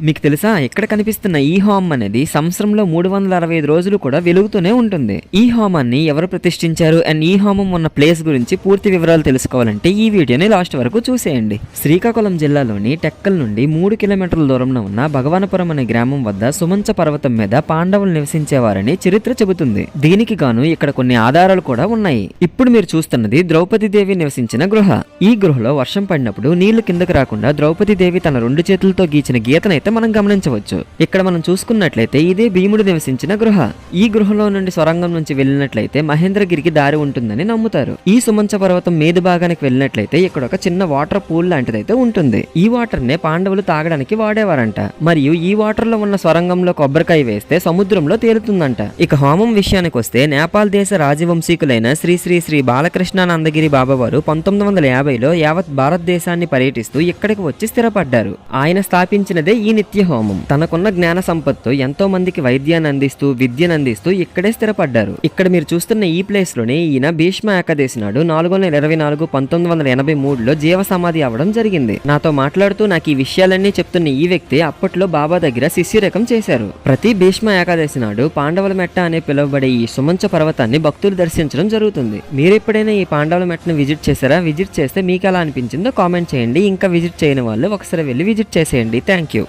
మీకు తెలుసా ఇక్కడ కనిపిస్తున్న ఈ హోమం అనేది సంవత్సరంలో 365 రోజులు కూడా వెలుగుతూనే ఉంటుంది. ఈ హోమాన్ని ఎవరు ప్రతిష్ఠించారు అండ్ ఈ హోమం ఉన్న ప్లేస్ గురించి పూర్తి వివరాలు తెలుసుకోవాలంటే ఈ వీడియోని లాస్ట్ వరకు చూసేయండి. శ్రీకాకుళం జిల్లాలోని టెక్కల్ నుండి 3 కిలోమీటర్ల దూరంలో ఉన్న భగవానపురం అనే గ్రామం వద్ద సుమంచ పర్వతం మీద పాండవులు నివసించేవారని చరిత్ర చెబుతుంది. దీనికి గాను ఇక్కడ కొన్ని ఆధారాలు కూడా ఉన్నాయి. ఇప్పుడు మీరు చూస్తున్నది ద్రౌపదీదేవి నివసించిన గృహ. ఈ గృహలో వర్షం పడినప్పుడు నీళ్లు కిందకు రాకుండా ద్రౌపదీదేవి తన 2 చేతులతో గీచిన గీతనైతే మనం గమనించవచ్చు. ఇక్కడ మనం చూసుకున్నట్లయితే ఇదే భీముడు నివసించిన గృహ. ఈ గృహలో నుండి సొరంగం నుంచి వెళ్ళినట్లయితే మహేంద్రగిరికి దారి ఉంటుందని నమ్ముతారు. ఈ సుమంచ పర్వతం మీద భాగానికి వెళ్ళినట్లయితే ఇక్కడ ఒక చిన్న వాటర్ పూల్ లాంటిదైతే ఉంటుంది. ఈ వాటర్ నే పాండవులు తాగడానికి వాడేవారంట. మరియు ఈ వాటర్ లో ఉన్న సొరంగంలో కొబ్బరికాయ వేస్తే సముద్రంలో తేలుతుందంట. ఇక హోమం విషయానికి వస్తే నేపాల్ దేశ రాజవంశీకులైన శ్రీ శ్రీ శ్రీ బాలకృష్ణానందగిరి బాబావారు 1950లో యావత్ భారతదేశాన్ని పర్యటిస్తూ ఇక్కడికి వచ్చి స్థిరపడ్డారు. ఆయన స్థాపించినదే ఈ నిత్య హోమం. తనకున్న జ్ఞాన సంపత్తో ఎంతో మందికి వైద్యాన్ని అందిస్తూ విద్యను అందిస్తూ ఇక్కడే స్థిరపడ్డారు. ఇక్కడ మీరు చూస్తున్న ఈ ప్లేస్ లోనే ఈయన భీష్మ ఏకాదశి నాడు 4/24/1983లో జీవ సమాధి అవడం జరిగింది. నాతో మాట్లాడుతూ నాకు ఈ విషయాలన్నీ చెప్తున్న ఈ వ్యక్తి అప్పట్లో బాబా దగ్గర శిష్యరకం చేశారు. ప్రతి భీష్మ ఏకాదశి నాడు పాండవుల మెట్ట అనే పిలువబడే ఈ సుమంచ పర్వతాన్ని భక్తులు దర్శించడం జరుగుతుంది. మీరు ఎప్పుడైనా ఈ పాండవుల మెట్టను విజిట్ చేశారా? విజిట్ చేస్తే మీకు ఎలా అనిపించిందో కామెంట్ చేయండి. ఇంకా విజిట్ చేయని వాళ్ళు ఒకసారి వెళ్ళి విజిట్ చేసేయండి. Thank you.